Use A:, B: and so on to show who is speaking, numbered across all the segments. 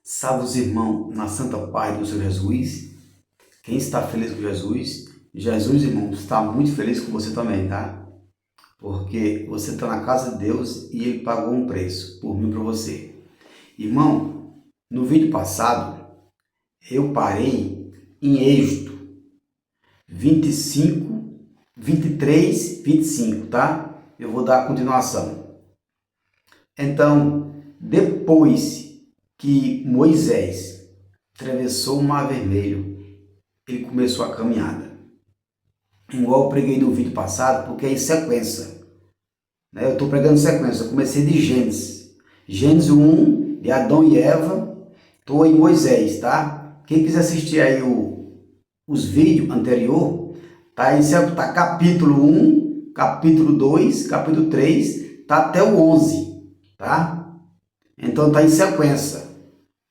A: Salve os irmãos na santa paz do Senhor Jesus. Quem está feliz com Jesus, Jesus, irmão, está muito feliz com você também, tá? Porque você está na casa de Deus e Ele pagou um preço por mim e por você. Irmão, no vídeo passado, eu parei em Êxodo 25, 23, 25, tá? Eu vou dar a continuação. Então, depois que Moisés atravessou o Mar Vermelho, ele começou a caminhada. Igual eu preguei no vídeo passado, porque é em sequência. Eu estou pregando sequência, eu comecei de Gênesis. Gênesis 1, de Adão e Eva, estou em Moisés, tá? Quem quiser assistir aí os vídeos anteriores, tá capítulo 1, capítulo 2, capítulo 3, tá até o 11, tá? Então tá em sequência,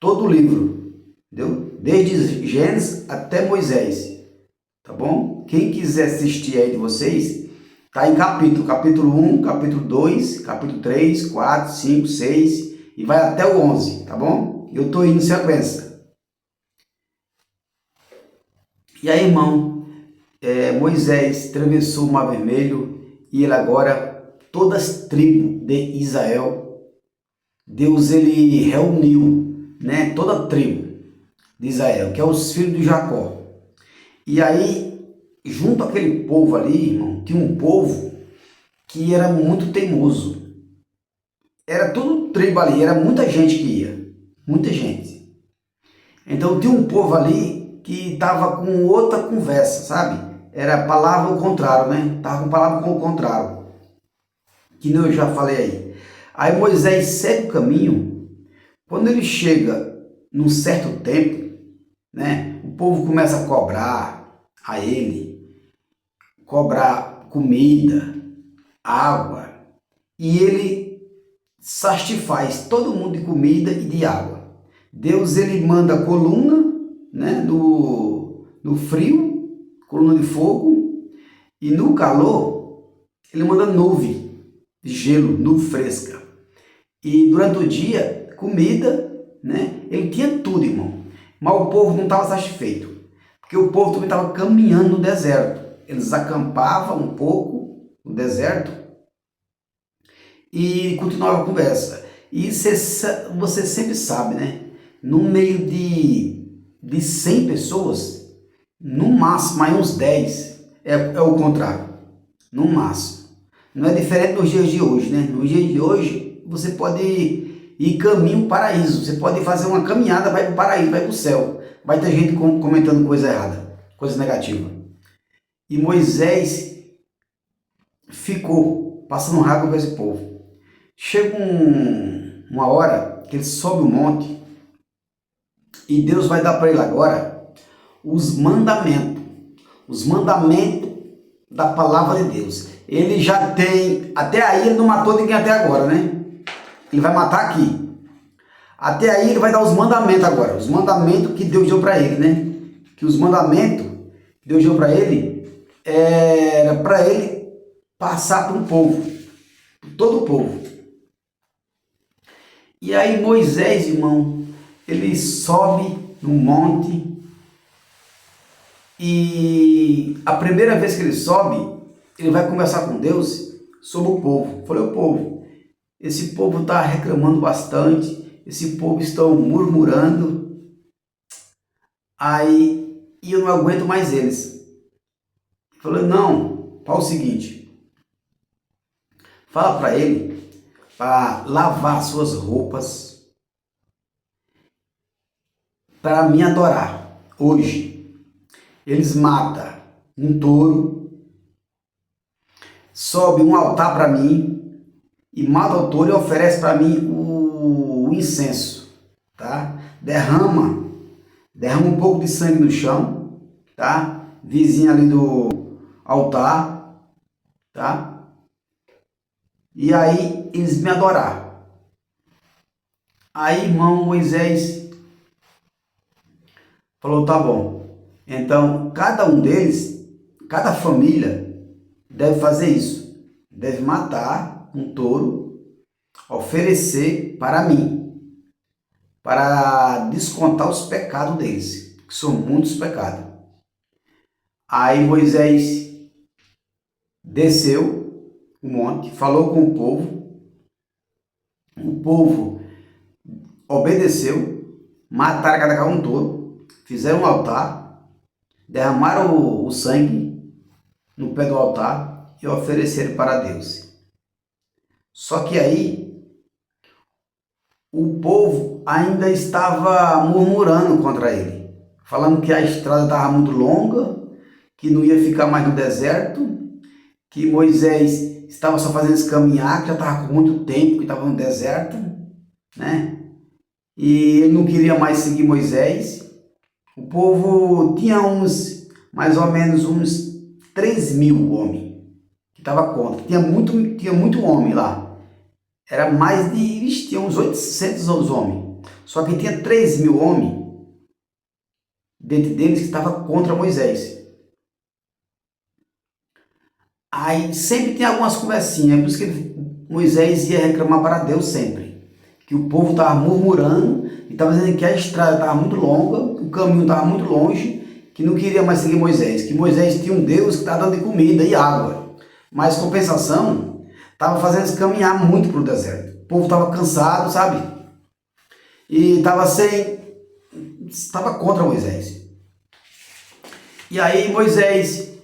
A: todo o livro, entendeu? Desde Gênesis até Moisés, tá bom? Quem quiser assistir aí de vocês, tá em capítulo 1, capítulo 2, capítulo 3, 4, 5, 6 e vai até o 11, tá bom? Eu tô indo em sequência. E aí, irmão, Moisés atravessou o Mar Vermelho e ele agora, todas as tribos de Israel, Deus ele reuniu, né, toda a tribo de Israel, que é os filhos de Jacó. E aí, junto àquele povo ali, irmão, tinha um povo que era muito teimoso. Era tudo tribo ali, era muita gente que ia, muita gente. Então tinha um povo ali que estava com outra conversa, sabe? Era palavra ao contrário, né? Estava com palavra ao contrário, que eu já falei aí. Aí Moisés segue o caminho. Quando ele chega num certo tempo, né, o povo começa a cobrar a ele, cobrar comida, água, e ele satisfaz todo mundo de comida e de água. Deus ele manda coluna, né, no frio, coluna de fogo, e no calor ele manda nuvem de gelo, nuvem fresca. E durante o dia, comida, né? Ele tinha tudo, irmão. Mas o povo não estava satisfeito, porque o povo também estava caminhando no deserto. Eles acampavam um pouco no deserto e continuavam a conversa. E você sempre sabe, né? No meio de 100 pessoas, no máximo aí uns 10 é o contrário. No máximo. Não é diferente nos dias de hoje, né? Nos dias de hoje, você pode ir caminho ao paraíso. Você pode fazer uma caminhada, vai para o paraíso, vai para o céu. Vai ter gente comentando coisa errada, coisa negativa. E Moisés ficou passando raiva com esse povo. Chega uma hora que ele sobe o monte e Deus vai dar para ele agora os mandamentos. Os mandamentos da palavra de Deus. Ele já tem, até aí ele não matou ninguém até agora, né? Ele vai matar aqui. Até aí ele vai dar os mandamentos agora, os mandamentos que Deus deu para ele, né? Que os mandamentos que Deus deu para ele era para ele passar para o povo, para todo o povo. E aí Moisés, irmão, ele sobe no monte e a primeira vez que ele sobe, ele vai conversar com Deus sobre o povo. Falei, o povo, esse povo está reclamando bastante, esse povo está murmurando, aí e eu não aguento mais eles. Falei, não, fala o seguinte, fala para ele para lavar suas roupas para me adorar hoje. Eles matam um touro, sobe um altar para mim e mata o touro e oferece para mim o incenso, tá? Derrama um pouco de sangue no chão, tá? Vizinho ali do altar, tá? E aí eles me adorar. Aí, irmão Moisés falou, tá bom. Então, cada um deles, cada família deve fazer isso. Deve matar um touro oferecer para mim, para descontar os pecados deles, que são muitos pecados. Aí Moisés desceu o monte, falou com o povo obedeceu, mataram cada um touro, fizeram um altar, derramaram o sangue no pé do altar e ofereceram para Deus. Só que aí o povo ainda estava murmurando contra ele, falando que a estrada estava muito longa, que não ia ficar mais no deserto, que Moisés estava só fazendo esse caminhar, que já estava com muito tempo que estava no deserto, né? E ele não queria mais seguir Moisés. O povo tinha mais ou menos uns 3.000 homens que estava contra. Tinha muito homem lá. Era mais de, tinha uns 800 homens. Só que tinha 3.000 homens dentre deles que estavam contra Moisés. Aí sempre tem algumas conversinhas, por isso que Moisés ia reclamar para Deus sempre. Que o povo estava murmurando e estava dizendo que a estrada estava muito longa, o caminho estava muito longe, que não queria mais seguir Moisés, que Moisés tinha um Deus que estava dando de comida e água. Mas, compensação, estava fazendo eles caminhar muito para o deserto. O povo estava cansado, sabe? E estava contra Moisés. E aí Moisés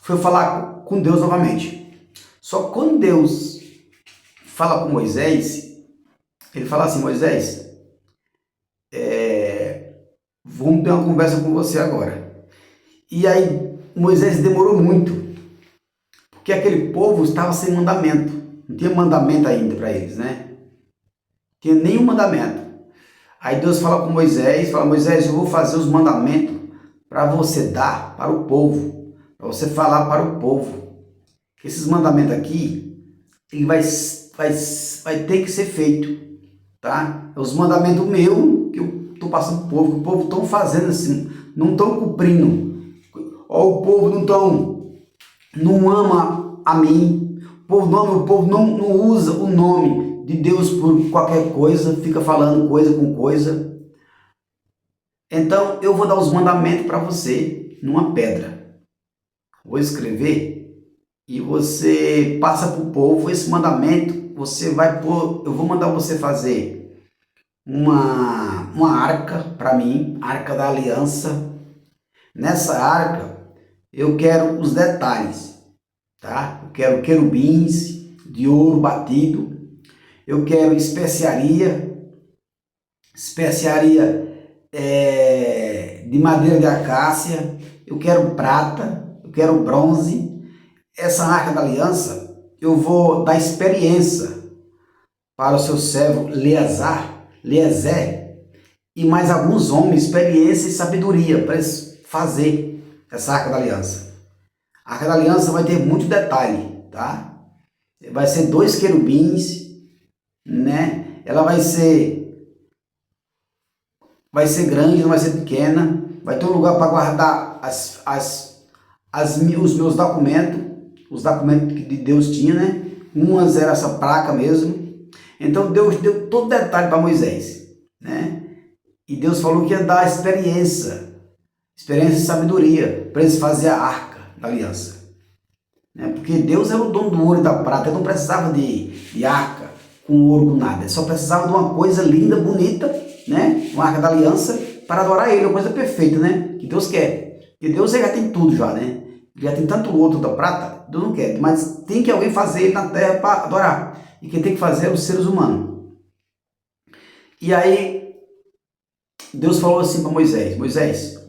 A: foi falar com Deus novamente. Só que quando Deus fala com Moisés, ele fala assim: Moisés, vamos ter uma conversa com você agora. E aí Moisés demorou muito, porque aquele povo estava sem mandamento, não tinha mandamento ainda para eles, né? Não tinha nenhum mandamento. Aí Deus fala com Moisés, fala: Moisés, eu vou fazer os mandamentos para você dar para o povo, para você falar para o povo. Esses mandamentos aqui, ele vai ter que ser feito, tá? É os mandamentos meus que eu estou passando para o povo, que o povo estão fazendo assim, não estão cumprindo. Ou o povo não ama a mim, o povo não usa o nome de Deus por qualquer coisa, fica falando coisa com coisa. Então eu vou dar os mandamentos para você numa pedra. Vou escrever e você passa para o povo esse mandamento. Eu vou mandar você fazer uma arca para mim, arca da aliança. Nessa arca eu quero os detalhes, tá? Eu quero querubins de ouro batido, eu quero especiaria de madeira de acácia, eu quero prata, eu quero bronze. Essa arca da aliança eu vou dar experiência para o seu servo Eliezer e mais alguns homens, experiência e sabedoria para eles fazer essa arca da aliança. A arca da aliança vai ter muito detalhe, tá? Vai ser 2 querubins, né? Ela vai ser grande, não vai ser pequena. Vai ter um lugar para guardar os meus documentos, os documentos que Deus tinha, né? Umas era essa placa mesmo. Então Deus deu todo detalhe para Moisés, né? E Deus falou que ia dar experiência e sabedoria para eles fazerem a arca da aliança, né? Porque Deus era o dono do ouro e da prata, ele não precisava de arca com ouro, com nada, ele só precisava de uma coisa linda, bonita, né? Uma arca da aliança para adorar ele, uma coisa perfeita, né? Que Deus quer, porque Deus já tem tudo já, né? Já tem tanto ouro da prata, Deus não quer, mas tem que alguém fazer ele na terra para adorar, e quem tem que fazer é os seres humanos. E aí Deus falou assim para Moisés: Moisés,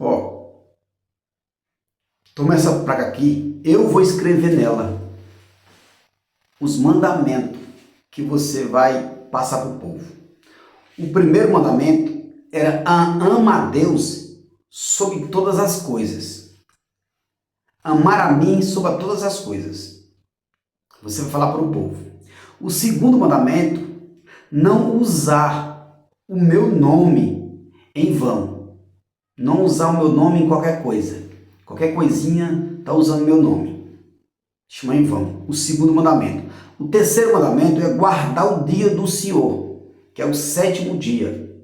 A: toma essa placa aqui, eu vou escrever nela os mandamentos que você vai passar para o povo. O primeiro mandamento era amar a Deus sobre todas as coisas. Amar a mim sobre todas as coisas. Você vai falar para o povo. O segundo mandamento, não usar o meu nome em vão. Não usar o meu nome em qualquer coisa. Qualquer coisinha está usando meu nome. Chama em vão. O segundo mandamento. O terceiro mandamento é guardar o dia do Senhor, que é o sétimo dia.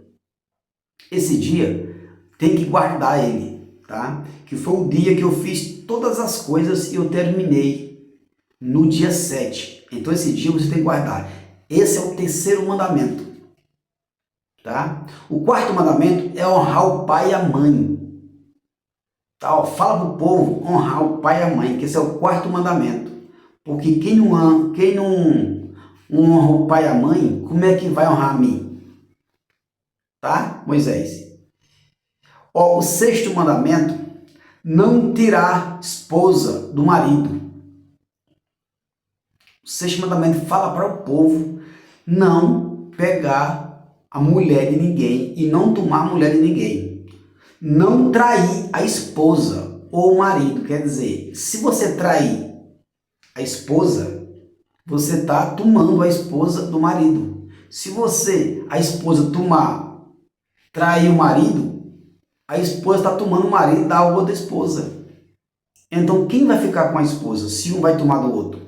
A: Esse dia tem que guardar ele, tá? Que foi o dia que eu fiz todas as coisas e eu terminei no dia 7. Então esse dia você tem que guardar. Esse é o terceiro mandamento, tá? O quarto mandamento é honrar o pai e a mãe. Tá? Ó, fala para o povo honrar o pai e a mãe, que esse é o quarto mandamento. Porque quem não honra o pai e a mãe, como é que vai honrar a mim? Tá, Moisés? Ó, o sexto mandamento, não tirar esposa do marido. O sexto mandamento fala para o povo não pegar a mulher de ninguém e não tomar a mulher de ninguém. Não trair a esposa ou o marido. Quer dizer, se você trair a esposa, você está tomando a esposa do marido. Se a esposa trair o marido, a esposa está tomando o marido da outra esposa. Então, quem vai ficar com a esposa se um vai tomar do outro?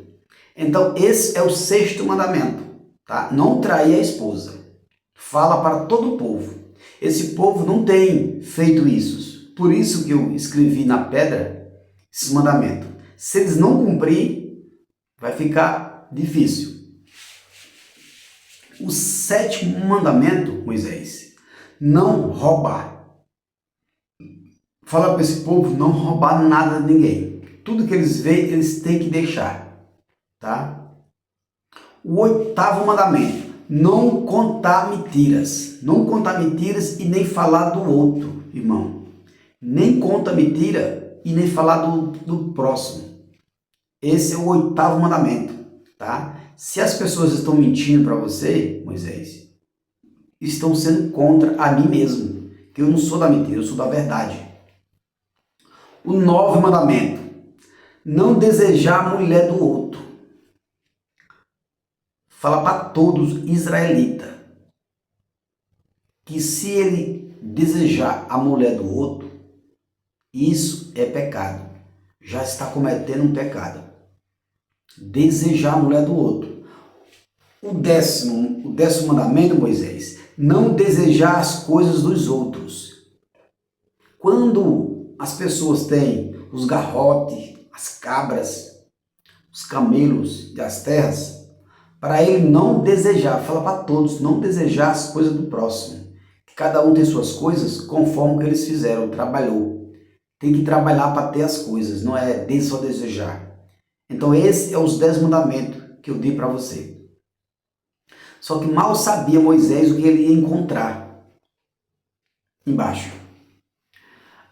A: Então, esse é o sexto mandamento, tá? Não trair a esposa. Fala para todo o povo. Esse povo não tem feito isso. Por isso que eu escrevi na pedra esses mandamentos. Se eles não cumprir, vai ficar difícil. O sétimo mandamento, Moisés, não roubar. Fala para esse povo não roubar nada de ninguém. Tudo que eles veem, eles têm que deixar, tá? O oitavo mandamento, não contar mentiras. Não contar mentiras e nem falar do outro, irmão. Nem conta mentira e nem falar do próximo. Esse é o oitavo mandamento, tá? Se as pessoas estão mentindo para você, Moisés, estão sendo contra a mim mesmo, que eu não sou da mentira, eu sou da verdade. O novo mandamento, não desejar a mulher do outro. Fala para todos israelitas que se ele desejar a mulher do outro, isso é pecado. Já está cometendo um pecado. Desejar a mulher do outro. O décimo mandamento, Moisés, não desejar as coisas dos outros. Quando as pessoas têm os garrotes, as cabras, os camelos das terras, para ele não desejar, fala para todos, não desejar as coisas do próximo. Que cada um tem suas coisas conforme o que eles fizeram, trabalhou. Tem que trabalhar para ter as coisas, não é só desejar. Então esse é os 10 mandamentos que eu dei para você. Só que mal sabia Moisés o que ele ia encontrar embaixo.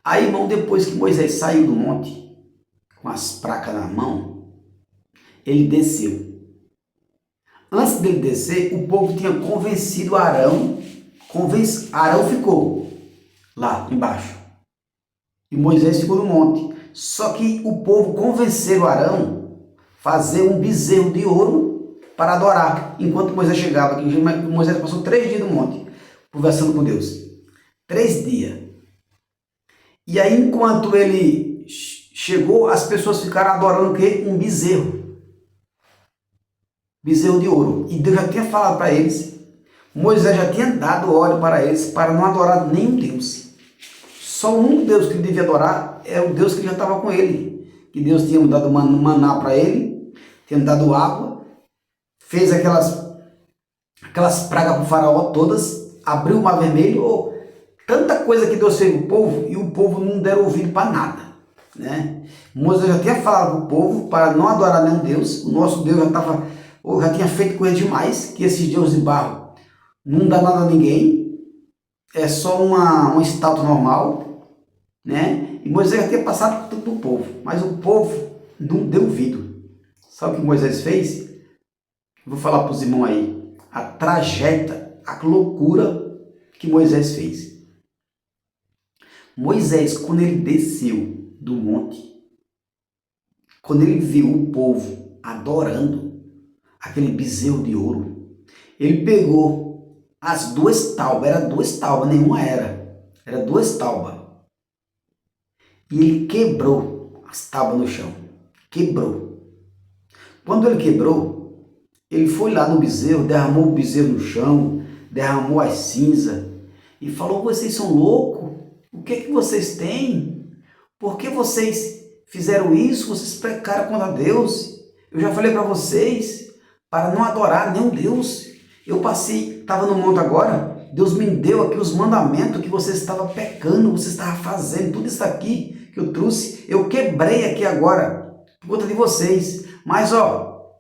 A: Aí, irmão, depois que Moisés saiu do monte, com as placas na mão, ele desceu. Antes dele descer, o povo tinha convencido Arão. Arão ficou lá embaixo. E Moisés ficou no monte. Só que o povo convenceu Arão fazer um bezerro de ouro para adorar. Enquanto Moisés chegava, Moisés passou 3 dias no monte, conversando com Deus. 3 dias. E aí, enquanto ele chegou, as pessoas ficaram adorando o quê? Um bezerro. Bezerro de ouro. E Deus já tinha falado para eles, Moisés já tinha dado ordem para eles, para não adorar nenhum Deus. Só um Deus que ele devia adorar é o Deus que já estava com ele. Que Deus tinha dado maná para ele, tinha dado água, fez aquelas pragas para o faraó todas, abriu o mar vermelho, tanta coisa que Deus fez para o povo, e o povo não deram ouvido para nada, né? Moisés já tinha falado para o povo para não adorar nenhum Deus. O nosso Deus já tinha feito coisa demais, que esses deuses de barro não dá nada a ninguém, é só uma estátua normal, né? E Moisés já tinha passado tudo para o povo, mas o povo não deu ouvido. Sabe o que Moisés fez? Vou falar para os irmãos aí, a tragédia, a loucura que Moisés fez. Moisés, quando ele desceu do monte, quando ele viu o povo adorando aquele bezerro de ouro, ele pegou as 2 taubas, era 2 taubas, nenhuma era 2 taubas, e ele quebrou as tábuas no chão, quebrou. Quando ele quebrou, ele foi lá no bezerro, derramou o bezerro no chão, derramou as cinzas e falou: vocês são loucos? O que é que vocês têm? Por que vocês fizeram isso? Vocês pecaram contra Deus. Eu já falei para vocês para não adorar nenhum Deus. Eu passei, estava no monte agora, Deus me deu aqui os mandamentos que vocês estavam pecando, vocês estavam fazendo, tudo isso aqui que eu trouxe, eu quebrei aqui agora, por conta de vocês. Mas ó,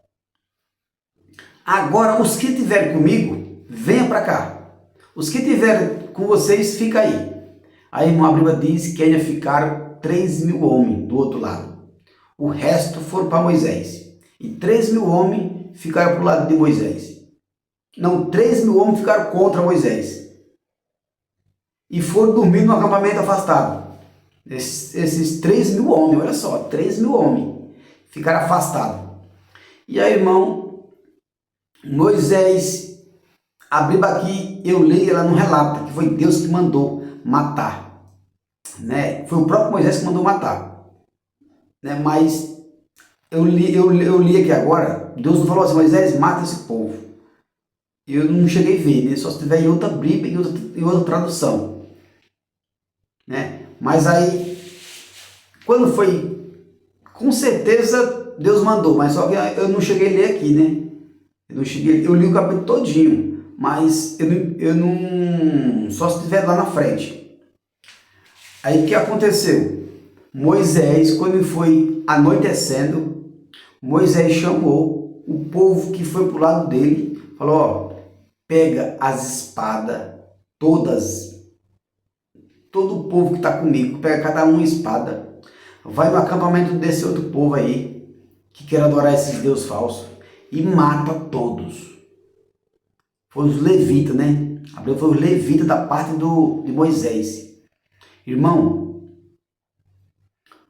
A: agora os que estiverem comigo, venha para cá. Os que estiverem com vocês, fica aí. Aí, irmão, a Bíblia diz que ainda ficaram 3.000 homens do outro lado. O resto foram para Moisés. E 3.000 homens ficaram para o lado de Moisés. Não, 3.000 homens ficaram contra Moisés. E foram dormir no acampamento afastado. Esses 3.000 homens, olha só, 3.000 homens ficaram afastados. E aí, irmão, Moisés, a Bíblia aqui, eu leio, ela não relata que foi Deus que mandou matar. Né? Foi o próprio Moisés que mandou matar. Né? Mas eu li aqui agora, Deus não falou assim: Moisés, mata esse povo. Eu não cheguei a ver, né? Só se tiver em outra Bíblia, em outra tradução. Né? Mas aí, quando foi, com certeza Deus mandou, mas só que eu não cheguei a ler aqui, né? Eu li o capítulo todinho, mas eu não, só se estiver lá na frente. Aí o que aconteceu? Moisés, quando foi anoitecendo, Moisés chamou o povo que foi para o lado dele, falou: ó, pega as espadas, todas, todo o povo que está comigo, pega cada uma espada, vai no acampamento desse outro povo aí, que quer adorar esses deuses falsos, e mata todos. Foi os levitas, né? Foi os levitas da parte de Moisés. Irmão,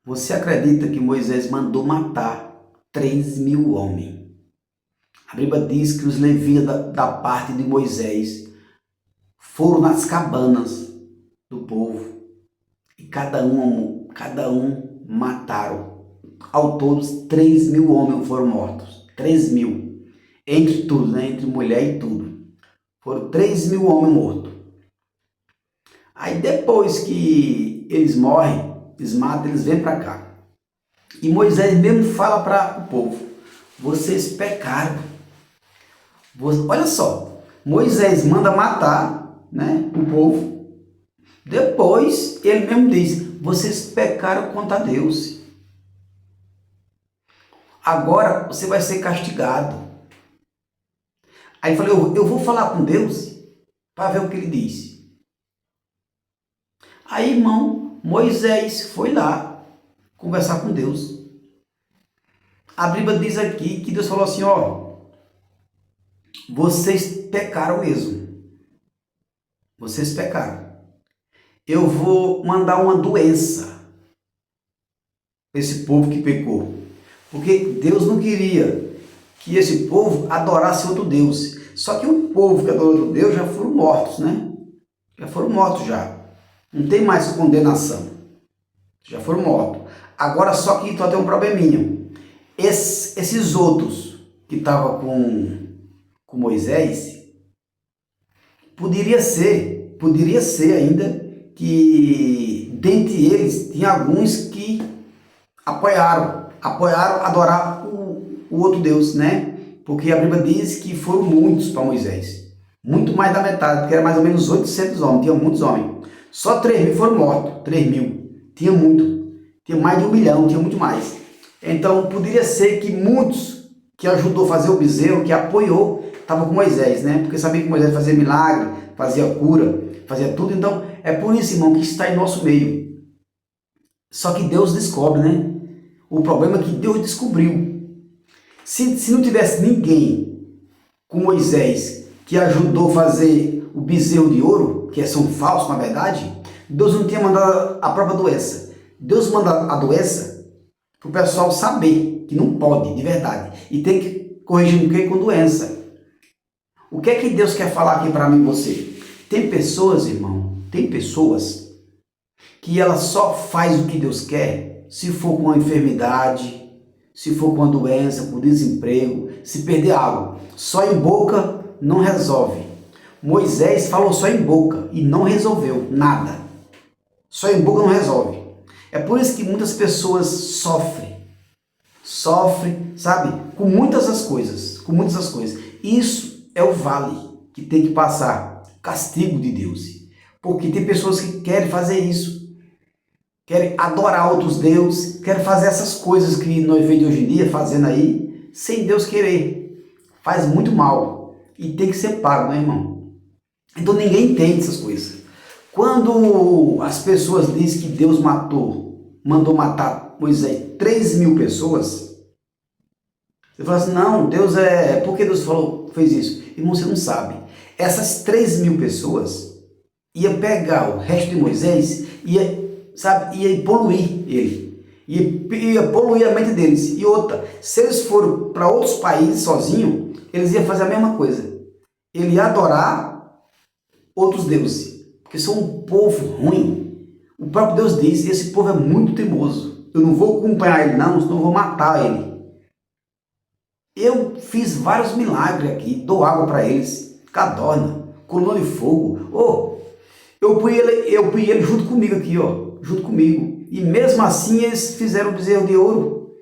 A: você acredita que Moisés mandou matar 3.000 homens? A Bíblia diz que os levitas da parte de Moisés foram nas cabanas do povo e cada um mataram. Ao todo, 3.000 homens foram mortos. 3.000. Entre tudo, né? Entre mulher e tudo. Foram 3.000 homens mortos. Aí depois que eles morrem, eles matam, eles vêm para cá. E Moisés mesmo fala para o povo: vocês pecaram. Olha só, Moisés manda matar, né, o povo. Depois ele mesmo diz: vocês pecaram contra Deus. Agora você vai ser castigado. Aí eu falei: eu vou falar com Deus para ver o que ele diz. Aí, irmão, Moisés foi lá conversar com Deus. A Bíblia diz aqui que Deus falou assim: ó, vocês pecaram mesmo. Vocês pecaram. Eu vou mandar uma doença para esse povo que pecou. Porque Deus não queria que esse povo adorasse outro Deus. Só que o povo que adorou outro Deus já foram mortos, né? Já foram mortos já. Não tem mais condenação. Já foram mortos. Agora só que só tem um probleminha. Esses outros que estavam com Moisés, poderia ser ainda que dentre eles tinha alguns que apoiaram adorar o outro Deus, né? Porque a Bíblia diz que foram muitos para Moisés. Muito mais da metade, porque era mais ou menos 800 homens, tinha muitos homens. Só 3.000 foram mortos, 3.000. Tinha muito. Tinha mais de 1 milhão, tinha muito mais. Então, poderia ser que muitos que ajudou a fazer o bezerro, que apoiou, estavam com Moisés, né? Porque sabia que Moisés fazia milagre, fazia cura, fazia tudo. Então, é por isso, irmão, que está em nosso meio. Só que Deus descobre, né? O problema é que Deus descobriu. Se não tivesse ninguém com Moisés que ajudou a fazer o bezerro de ouro, que são falsos na verdade, Deus não tinha mandado a própria doença. Deus manda a doença para o pessoal saber que não pode, de verdade. E tem que corrigir o que com doença. O que é que Deus quer falar aqui para mim e você? Tem pessoas, irmão, tem pessoas que ela só faz o que Deus quer se for com uma enfermidade, se for com uma doença, por desemprego, se perder algo. Só em boca não resolve. Moisés falou só em boca e não resolveu nada. Só em boca não resolve. É por isso que muitas pessoas sofrem, sabe? Com muitas das coisas, Isso é o vale que tem que passar, o castigo de Deus. Porque tem pessoas que querem fazer isso, querem adorar outros deuses, querem fazer essas coisas que nós vemos hoje em dia fazendo aí, sem Deus querer. Faz muito mal e tem que ser pago, né, irmão? Então ninguém entende essas coisas. Quando as pessoas dizem que Deus mandou matar Moisés 3.000 pessoas, você fala assim, não, Deus por que Deus fez isso? Irmão, você não sabe. Essas 3.000 pessoas ia pegar o resto de Moisés, ia poluir ele, ia poluir a mente deles. E outra, se eles foram para outros países sozinhos, eles iam fazer a mesma coisa. Ele ia adorar outros deuses, porque são um povo ruim. O próprio Deus disse, esse povo é muito teimoso. Eu não vou acompanhar ele não, senão eu vou matar ele. Eu fiz vários milagres aqui, dou água para eles, cadorna, coluna de fogo. Eu pus ele junto comigo aqui, junto comigo. E mesmo assim eles fizeram o bezerro de ouro.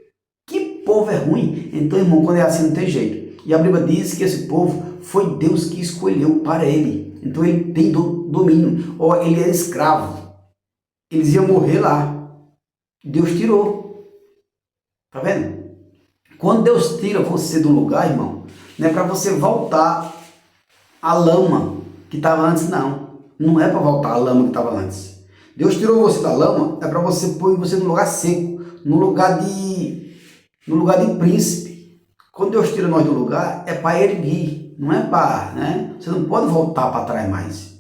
A: Que povo é ruim. Então, irmão, quando é assim não tem jeito. E a Bíblia diz que esse povo foi Deus que escolheu para ele. Então ele tem domínio. Ele é escravo. Eles iam morrer lá. Deus tirou. Tá vendo? Quando Deus tira você do lugar, irmão, não é para você voltar à lama que estava antes, não. Não é para voltar à lama que estava antes. Deus tirou você da lama, é para você pôr você no lugar seco, no lugar de príncipe. Quando Deus tira nós do lugar, é para erguer, não é para, né? Você não pode voltar para trás mais.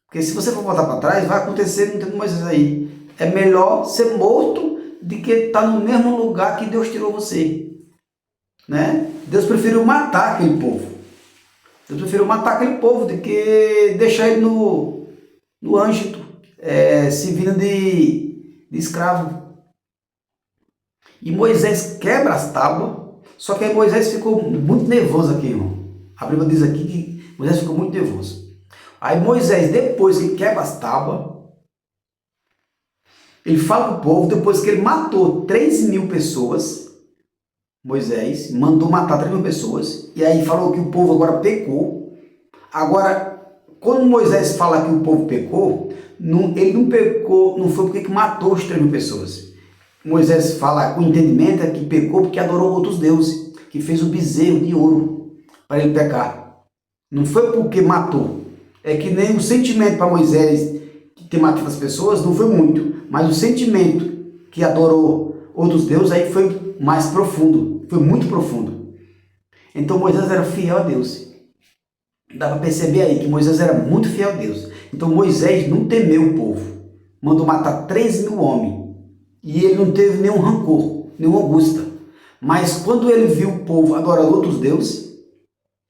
A: Porque se você for voltar para trás, vai acontecer, não tem Moisés aí. É melhor ser morto do que estar no mesmo lugar que Deus tirou você. Né? Deus preferiu matar aquele povo. Deus preferiu matar aquele povo do que deixar ele no ângito, servindo de escravo. E Moisés quebra as tábuas, só que aí Moisés ficou muito nervoso aqui, irmão. A Bíblia diz aqui que Moisés ficou muito nervoso. Aí Moisés, depois que quebra as tábuas, ele fala para o povo, depois que ele matou 3.000 pessoas, Moisés mandou matar 3.000 pessoas, e aí falou que o povo agora pecou. Agora, quando Moisés fala que o povo pecou, ele não pecou, não foi porque matou as 3.000 pessoas. Moisés fala, o entendimento é que pecou porque adorou outros deuses, que fez um bezerro de ouro para ele pecar. Não foi porque matou. É que nem o sentimento para Moisés de ter matado as pessoas não foi muito, mas o sentimento que adorou outros deuses aí foi mais profundo, foi muito profundo. Então Moisés era fiel a Deus. Dá para perceber aí que Moisés era muito fiel a Deus. Então Moisés não temeu o povo, mandou matar 3.000 homens, e ele não teve nenhum rancor, nenhuma angústia. Mas quando ele viu o povo adorando outros deuses,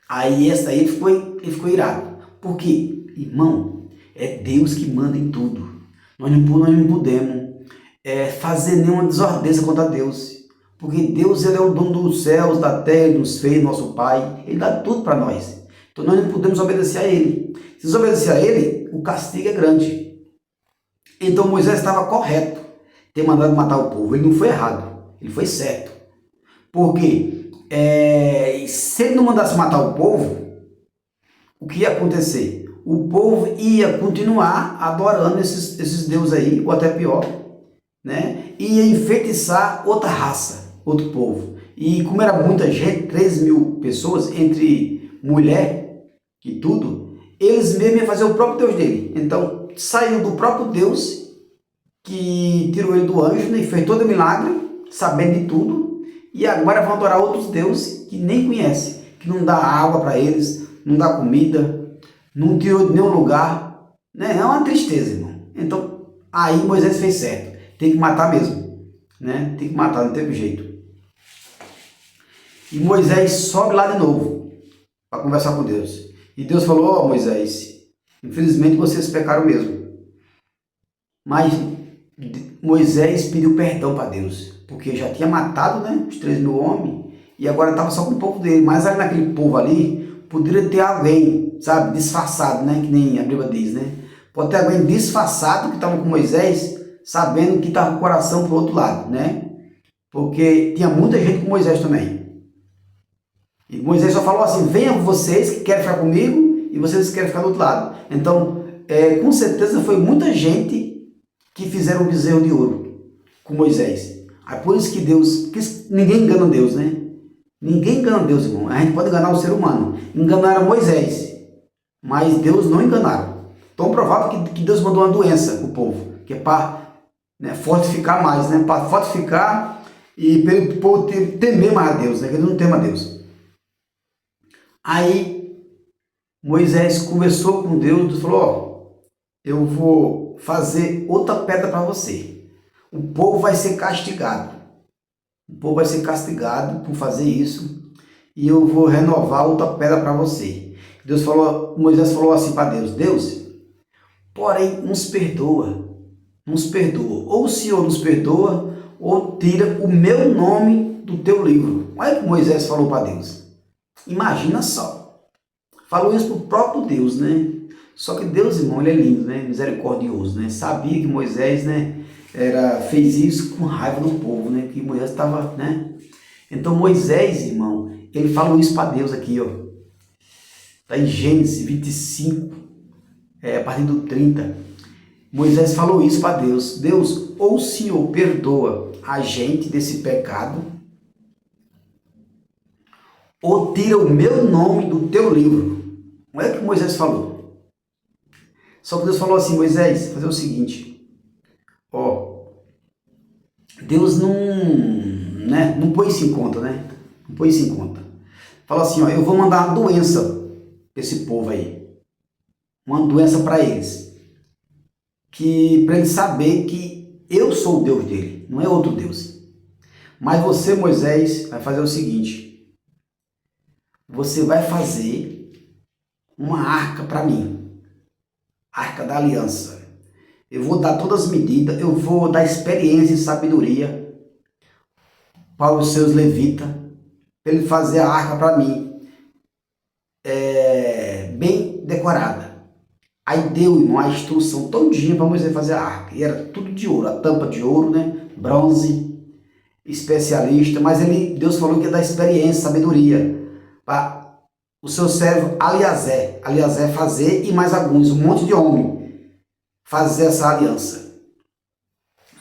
A: aí ele ficou irado. Por quê? Irmão, é Deus que manda em tudo. Nós não podemos fazer nenhuma desordem contra Deus. Porque Deus, ele é o dono dos céus, da terra, ele nos fez, nosso Pai. Ele dá tudo para nós. Então nós não podemos obedecer a ele. Se desobedecer a ele, o castigo é grande. Então Moisés estava correto ter mandado matar o povo. Ele não foi errado, ele foi certo. Porque se ele não mandasse matar o povo, o que ia acontecer? O povo ia continuar adorando esses deuses aí, ou até pior, né? Ia enfeitiçar outra raça, outro povo. E como era muita gente, 3.000 pessoas, entre mulher e tudo, eles mesmos iam fazer o próprio Deus dele. Então saiu do próprio Deus, que tirou ele do anjo, né, e fez todo o milagre, sabendo de tudo, e agora vão adorar outros deuses que nem conhecem, que não dá água para eles, não dá comida, não tirou de nenhum lugar, né? É uma tristeza, irmão. Então aí Moisés fez certo, tem que matar mesmo, né? Tem que matar, não teve jeito. E Moisés sobe lá de novo para conversar com Deus. E Deus falou: Moisés, infelizmente vocês pecaram mesmo. Mas Moisés pediu perdão para Deus. porque já tinha matado, né, os 3.000 homens, e agora estava só com o povo dele. Mas ali naquele povo ali, poderia ter alguém, sabe, disfarçado, né, que nem a Bíblia diz, né? Pode ter alguém disfarçado que estava com Moisés, sabendo que estava com o coração para o outro lado, né? Porque tinha muita gente com Moisés também. E Moisés só falou assim: venham vocês que querem ficar comigo e vocês que querem ficar do outro lado. Então, com certeza foi muita gente que fizeram o bezerro de ouro com Moisés. Aí por isso que Deus, ninguém engana Deus, né? Ninguém engana Deus, irmão. A gente pode enganar o ser humano. Enganaram Moisés, mas Deus não enganaram. Tão provável que Deus mandou uma doença para o povo, que é para, né, fortificar mais, né? Para fortificar e para o povo temer mais a Deus, né? Que ele não tema a Deus. Aí Moisés conversou com Deus e falou: ó, eu vou fazer outra pedra para você. O povo vai ser castigado. O povo vai ser castigado por fazer isso. E eu vou renovar outra pedra para você. Moisés falou assim para Deus: Deus, porém nos perdoa. Nos perdoa. Ou o Senhor nos perdoa, ou tira o meu nome do teu livro. Olha o que Moisés falou para Deus. Imagina só. Falou isso para o próprio Deus, né? Só que Deus, irmão, ele é lindo, né? Misericordioso, né? Sabia que Moisés, né, fez isso com raiva do povo, né? Que Moisés estava, né? Então Moisés, irmão, ele falou isso para Deus aqui, ó. Está em Gênesis 25, a partir do 30. Moisés falou isso para Deus: Deus, ou o Senhor perdoa a gente desse pecado, ou tira o meu nome do teu livro. Não é o que Moisés falou. Só que Deus falou assim: Moisés, fazer o seguinte, ó, Deus não põe isso em conta, né? Não põe isso em conta. Fala assim, ó, eu vou mandar uma doença para esse povo aí. Uma doença para eles. Para eles saber que eu sou o Deus dele, não é outro Deus. Mas você, Moisés, vai fazer o seguinte: você vai fazer uma arca para mim, arca da aliança. Eu vou dar todas as medidas, eu vou dar experiência e sabedoria para os seus levitas, para ele fazer a arca para mim, bem decorada. Aí deu, irmão, a instrução todinha para Moisés fazer a arca. E era tudo de ouro, a tampa de ouro, né? Bronze, especialista. Mas Deus falou que ia dar experiência, sabedoria para o seu servo Aliazé fazer, e mais alguns, um monte de homem, fazer essa aliança.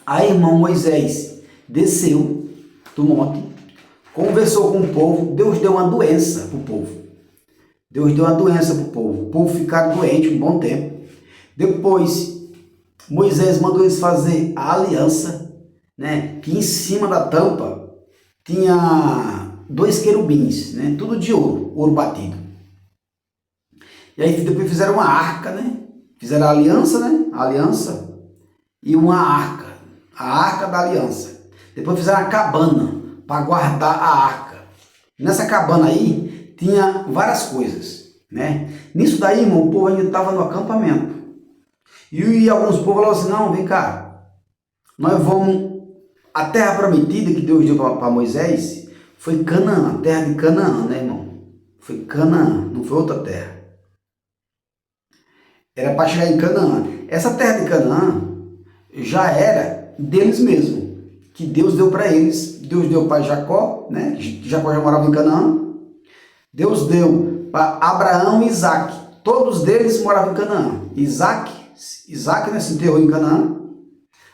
A: Aí, irmão, Moisés desceu do monte, conversou com o povo. Deus deu uma doença para o povo. Deus deu uma doença para o povo. O povo ficaram doente um bom tempo. Depois, Moisés mandou eles fazer a aliança, né? Que em cima da tampa tinha 2 querubins, né? Tudo de ouro, ouro batido. E aí depois fizeram uma arca, né? Fizeram a aliança, né? A aliança e uma arca. A arca da aliança. Depois fizeram a cabana para guardar a arca. Nessa cabana aí tinha várias coisas, né? Nisso daí, irmão, o povo ainda estava no acampamento. E alguns povos falaram assim: não, vem cá, nós vamos... A terra prometida que Deus deu para Moisés foi Canaã, a terra de Canaã, né, irmão? Foi Canaã, não foi outra terra. Era para chegar em Canaã. Essa terra de Canaã já era deles mesmos, que Deus deu para eles. Deus deu para Jacó, né? Jacó já morava em Canaã. Deus deu para Abraão e Isaac. Todos deles moravam em Canaã. Isaac, né, se enterrou em Canaã.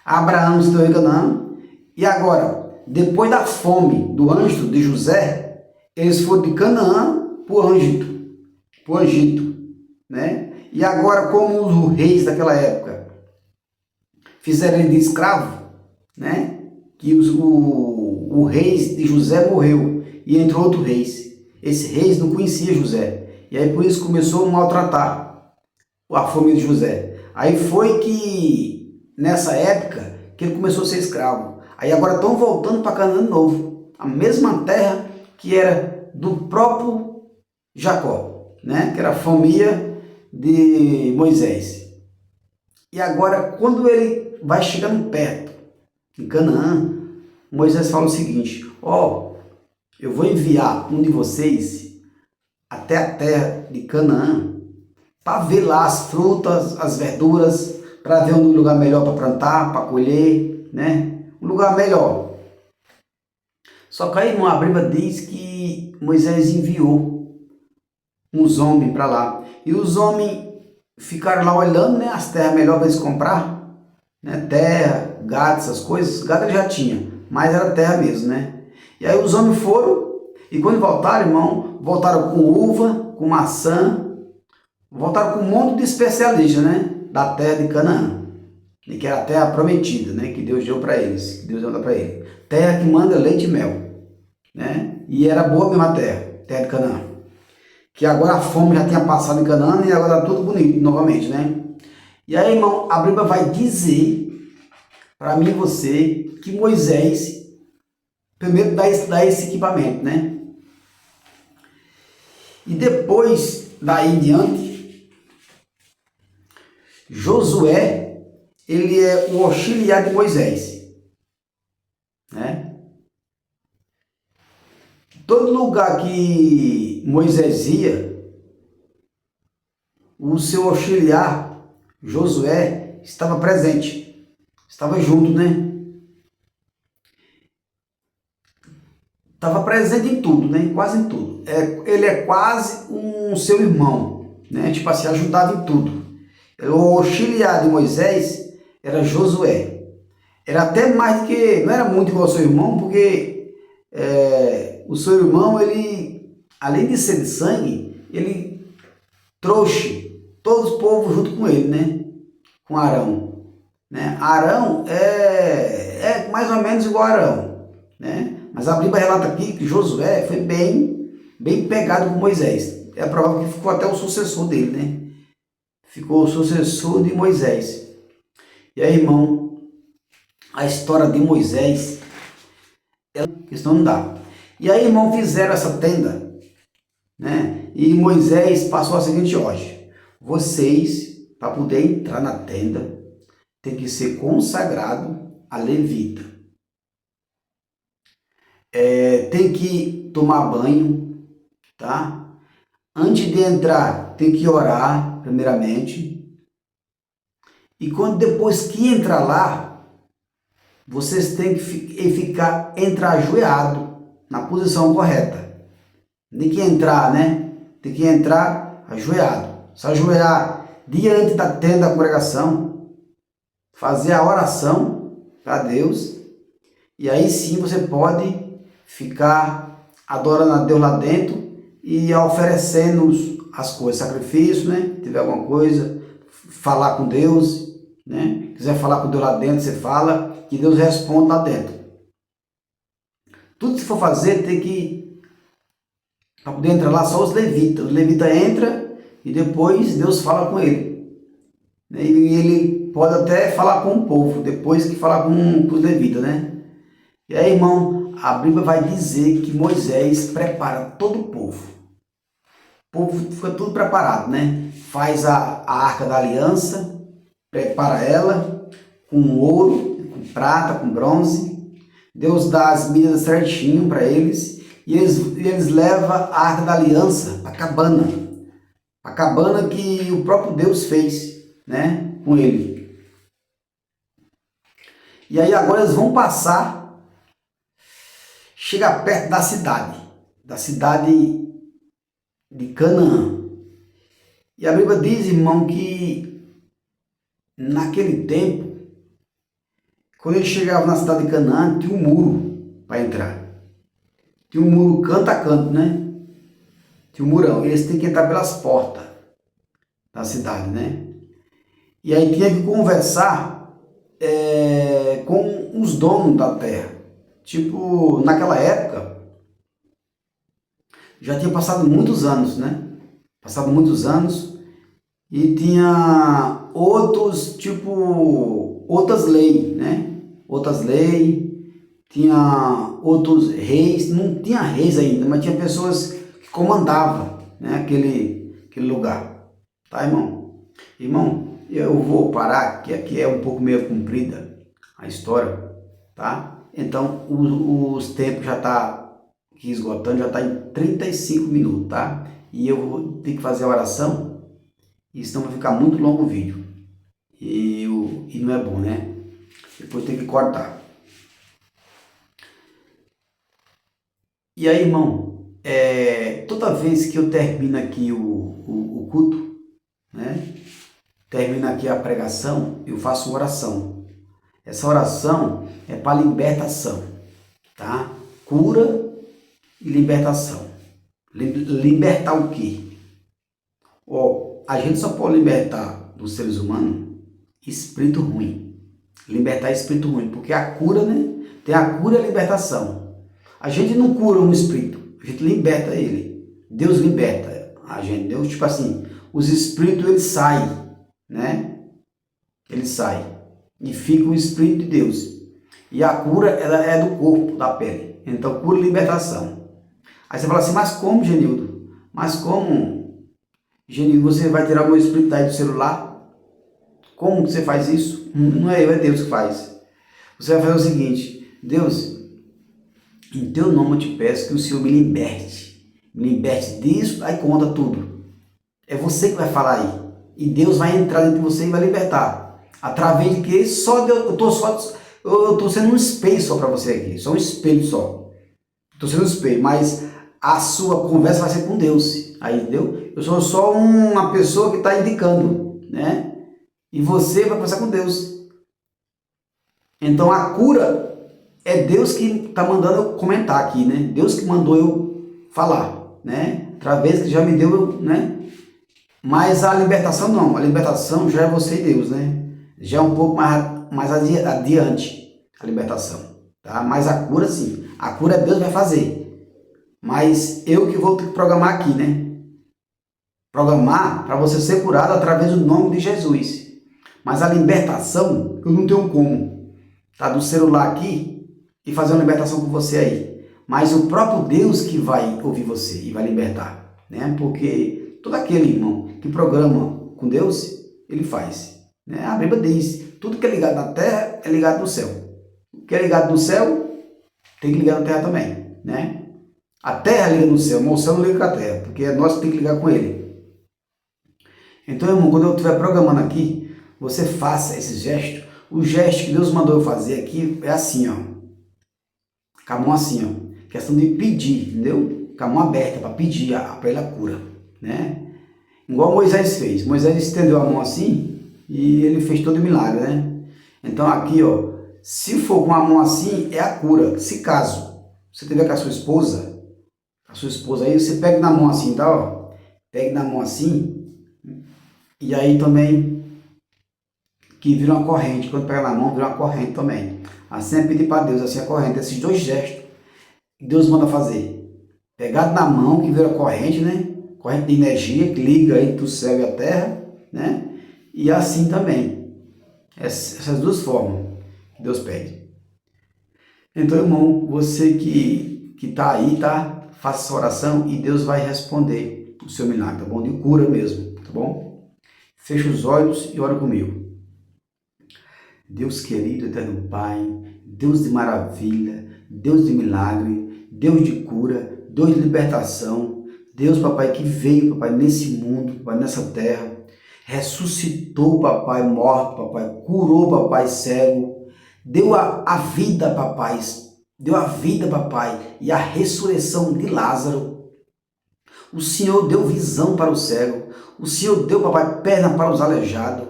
A: Abraão se enterrou em Canaã. E agora, depois da fome do anjo de José, eles foram de Canaã para o Egito, né? E agora, como os reis daquela época fizeram ele de escravo, né? Que o rei de José morreu e entrou outro rei. Esse rei não conhecia José. E aí por isso começou a maltratar a família de José. Aí foi que, nessa época, que ele começou a ser escravo. Aí agora estão voltando para Canaã de novo. A mesma terra que era do próprio Jacó, né? Que era a família de Moisés. E agora, quando ele vai chegando perto de Canaã, Moisés fala o seguinte: ó, eu vou enviar um de vocês até a terra de Canaã para ver lá as frutas, as verduras, para ver um lugar melhor para plantar, para colher, né? Um lugar melhor. Só que aí, irmão, a Bíblia diz que Moisés enviou uns homens para lá. E os homens ficaram lá olhando, né, as terras melhor para eles comprar, né? Terra, gado, essas coisas. Gado ele já tinha, mas era terra mesmo, né? E aí os homens foram, e quando voltaram, irmão, voltaram com uva, com maçã, voltaram com um monte de especialistas, né? Da terra de Canaã, e que era a terra prometida, né? Que Deus deu para eles, que Deus deu para eles. Terra que manda leite e mel, né? E era boa mesmo a terra, terra de Canaã. Que agora a fome já tinha passado em Canaã e agora está tudo bonito novamente, né? E aí, irmão, a Bíblia vai dizer para mim e você que Moisés primeiro dá esse equipamento, né? E depois, daí em diante, Josué, ele é o auxiliar de Moisés, né? Todo lugar que Moisés ia, o seu auxiliar, Josué, estava presente, estava junto, né? Estava presente em tudo, né? Quase em tudo. Ele é quase um seu irmão, né? Tipo assim, ajudava em tudo. O auxiliar de Moisés era Josué. Era até mais do que, não era muito igual ao seu irmão, porque o seu irmão, ele, além de ser de sangue, ele trouxe todos os povos junto com ele, né? Com Arão, né? Arão é mais ou menos igual a Arão, né? Mas a Bíblia relata aqui que Josué foi bem pegado com Moisés. É provável que ficou até o sucessor dele, né? Ficou o sucessor de Moisés. E aí, irmão, a história de Moisés, questão não dá. E aí, irmão, fizeram essa tenda, né? E Moisés passou a seguinte ordem: vocês, para poder entrar na tenda, tem que ser consagrado a levita. Tem que tomar banho, tá? Antes de entrar, tem que orar, primeiramente. E depois que entrar lá, vocês têm que entrar ajoelhado, na posição correta. Tem que entrar, né? Tem que entrar ajoelhado. Se ajoelhar diante da tenda da congregação, fazer a oração para Deus. E aí sim você pode ficar adorando a Deus lá dentro e oferecendo as coisas, sacrifício, né? Se tiver alguma coisa, falar com Deus, né? Quiser falar com Deus lá dentro, você fala, que Deus responde lá dentro. Tudo que for fazer tem que, para poder entrar lá, só os levitas. O levita entra e depois Deus fala com ele. E ele pode até falar com o povo, depois que falar com os levitas, né? E aí, irmão, a Bíblia vai dizer que Moisés prepara todo o povo. O povo fica tudo preparado, né? Faz a arca da aliança, prepara ela com ouro, com prata, com bronze. Deus dá as medidas certinho para eles e eles levam a arca da aliança para a cabana que o próprio Deus fez, né? Com ele. E aí agora eles vão passar. Chega perto da cidade de Canaã. E a Bíblia diz, irmão, que naquele tempo, quando eles chegavam na cidade de Canaã, tinha um muro para entrar. Tinha um muro canto a canto, né? Tinha um murão. Eles têm que entrar pelas portas da cidade, né? E aí tinha que conversar com os donos da terra. Tipo, naquela época, já tinha passado muitos anos, né? Passado muitos anos e tinha outras leis, né? Outras leis, tinha outros reis, não tinha reis ainda, mas tinha pessoas que comandavam, né? Aquele lugar, tá, irmão? Irmão, eu vou parar, que aqui é um pouco meio comprida a história, tá? Então, os tempos já tá aqui esgotando, já está em 35 minutos, tá? E eu vou ter que fazer a oração, e senão vai ficar muito longo o vídeo. E não é bom, né? Depois tem que cortar. E aí, irmão, toda vez que eu termino aqui o culto, né? Termino aqui a pregação, eu faço uma oração. Essa oração é para libertação, tá? Cura e libertação. Libertar o quê? A gente só pode libertar dos seres humanos espírito ruim. Libertar espírito ruim, porque a cura, né? Tem a cura e a libertação. A gente não cura um espírito, a gente liberta ele. Deus liberta a gente. Deus, tipo assim, os espíritos eles saem, né? Eles saem e fica o espírito de Deus. E a cura ela é do corpo, da pele. Então, cura e libertação. Aí você fala assim, mas como, Genildo? Mas como, Genildo, você vai tirar o meu espírito daí do celular? Como que você faz isso? Não é eu, é Deus que faz. Você vai fazer o seguinte, Deus, em teu nome eu te peço que o Senhor me liberte disso, aí conta tudo. É você que vai falar aí. E Deus vai entrar dentro de você e vai libertar. Através de que só Deus, eu estou sendo um espelho só para você aqui, só um espelho só. Estou sendo um espelho, mas a sua conversa vai ser com Deus. Aí, entendeu? Eu sou só uma pessoa que está indicando, né? E você vai conversar com Deus. Então a cura é Deus que está mandando eu comentar aqui, né? Deus que mandou eu falar, né? Através que já me deu, né? Mas a libertação não. A libertação já é você e Deus, né? Já é um pouco mais adiante a libertação, tá? Mas a cura sim. A cura Deus vai fazer. Mas eu que vou ter que programar aqui, né? Programar para você ser curado através do nome de Jesus. Mas a libertação, eu não tenho como, tá? Do celular aqui e fazer uma libertação com você aí. Mas o próprio Deus que vai ouvir você e vai libertar, né? Porque todo aquele irmão que programa com Deus, ele faz, né? A Bíblia diz, tudo que é ligado na terra é ligado no céu. O que é ligado no céu, tem que ligar na terra também, né? A terra liga no céu, mas o céu não liga com a terra, porque é nós que tem que ligar com ele. Então, irmão, quando eu estiver programando aqui, você faça esse gesto. O gesto que Deus mandou eu fazer aqui é assim, ó. Com a mão assim, ó. Questão de pedir, entendeu? Com a mão aberta para pedir para ele a cura, né? Igual Moisés fez. Moisés estendeu a mão assim e ele fez todo o milagre, né? Então aqui, ó, se for com a mão assim, é a cura. Se caso você tiver com a sua esposa aí, você pega na mão assim, tá, ó. Pegue na mão assim e aí também que vira uma corrente, quando pega na mão, vira uma corrente também. Assim é pedir para Deus, assim a corrente, esses dois gestos que Deus manda fazer. Pegado na mão, que vira corrente, né? Corrente de energia, que liga entre o céu e a terra, né? E assim também. Essas duas formas que Deus pede. Então, irmão, você que está aí, tá? Faça essa oração e Deus vai responder o seu milagre, tá bom? De cura mesmo, tá bom? Feche os olhos e ora comigo. Deus querido, eterno Pai, Deus de maravilha, Deus de milagre, Deus de cura, Deus de libertação, Deus, papai, que veio, papai, nesse mundo, papai, nessa terra, ressuscitou, papai, morto, papai, curou, papai, cego, deu a vida, papai, e a ressurreição de Lázaro. O Senhor deu visão para o cego, o Senhor deu, papai, perna para os aleijados,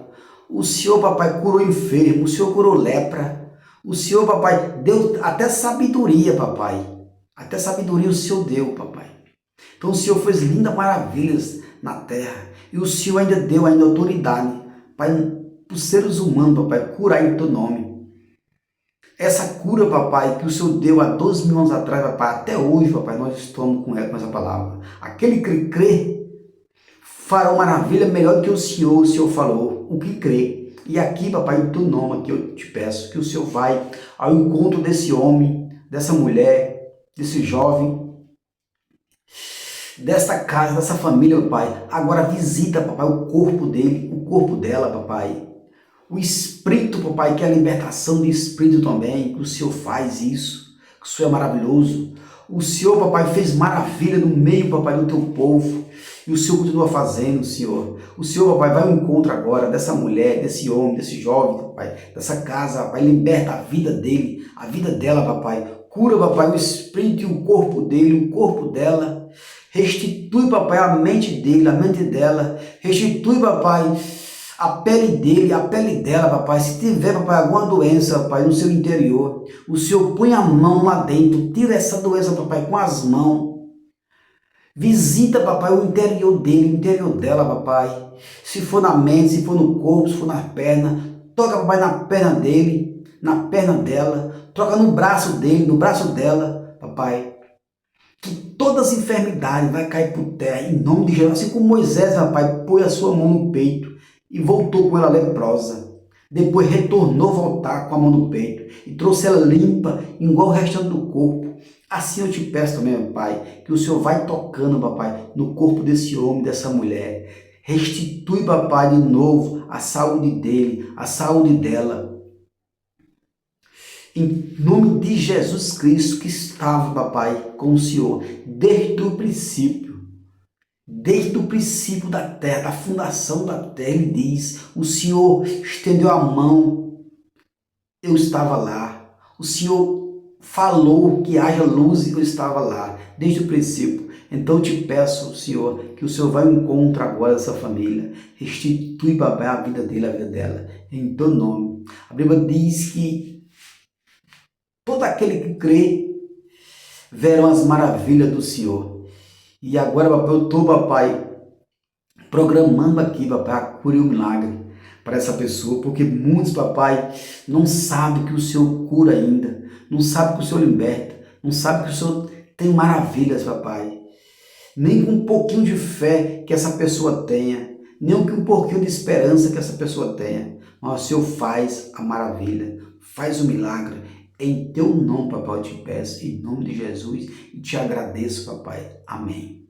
A: o Senhor, papai, curou enfermo, o Senhor curou lepra, o Senhor, papai, deu até sabedoria, papai. Até sabedoria o Senhor deu, papai. Então o Senhor fez lindas maravilhas na terra. E o Senhor ainda deu autoridade para os seres humanos, papai, curar em teu nome. Essa cura, papai, que o Senhor deu há 12 mil anos atrás, papai, até hoje, papai, nós estamos com ela, com essa palavra. Aquele que crê fará uma maravilha melhor do que o Senhor falou, o que crê. E aqui, papai, em teu nome, aqui eu te peço que o Senhor vai ao encontro desse homem, dessa mulher, desse jovem, dessa casa, dessa família, papai. Agora visita, papai, o corpo dele, o corpo dela, papai. O Espírito, papai, que é a libertação do Espírito também, que o Senhor faz isso, que o Senhor é maravilhoso. O Senhor, papai, fez maravilha no meio, papai, do teu povo. E o Senhor continua fazendo, Senhor. O Senhor, papai, vai ao encontro agora dessa mulher, desse homem, desse jovem, papai, dessa casa, papai. Liberta a vida dele, a vida dela, papai. Cura, papai, o espírito e o corpo dele, o corpo dela. Restitui, papai, a mente dele, a mente dela. Restitui, papai, a pele dele, a pele dela, papai. Se tiver, papai, alguma doença, papai, no seu interior, o Senhor põe a mão lá dentro, tira essa doença, papai, com as mãos. Visita, papai, o interior dele, o interior dela, papai. Se for na mente, se for no corpo, se for na perna, toca, papai, na perna dele, na perna dela, toca no braço dele, no braço dela, papai. Que todas as enfermidades vai cair por terra, em nome de Jesus. Assim como Moisés, papai, pôs a sua mão no peito e voltou com ela leprosa. Depois retornou voltar com a mão no peito e trouxe ela limpa, igual o restante do corpo. Assim eu te peço também, Pai, que o Senhor vai tocando, papai, no corpo desse homem, dessa mulher. Restitui, papai, de novo a saúde dele, a saúde dela. Em nome de Jesus Cristo, que estava, papai, com o Senhor, desde o princípio da terra, da fundação da terra, ele diz, o Senhor estendeu a mão, eu estava lá. O Senhor falou que haja luz e eu estava lá, desde o princípio. Então eu te peço, Senhor, que o Senhor vai ao encontro agora dessa família. Restitui, papai, a vida dele, a vida dela, em teu nome. A Bíblia diz que todo aquele que crê verão as maravilhas do Senhor. E agora, papai, eu estou, papai, programando aqui, papai, a cura e o milagre para essa pessoa, porque muitos, papai, não sabem que o Senhor cura ainda, não sabem que o Senhor liberta, não sabem que o Senhor tem maravilhas, papai. Nem com um pouquinho de fé que essa pessoa tenha, nem com um pouquinho de esperança que essa pessoa tenha, mas o Senhor faz a maravilha, faz o milagre. Em teu nome, papai, eu te peço, em nome de Jesus, e te agradeço, papai. Amém.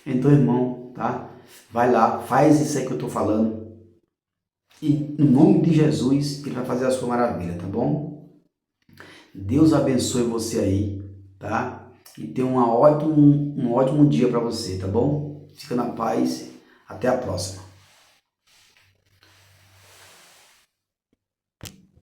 A: Então, irmão, tá? Vai lá, faz isso aí que eu estou falando. E em nome de Jesus, ele vai fazer a sua maravilha, tá bom? Deus abençoe você aí, tá? E tenha um ótimo dia para você, tá bom? Fica na paz. Até a próxima.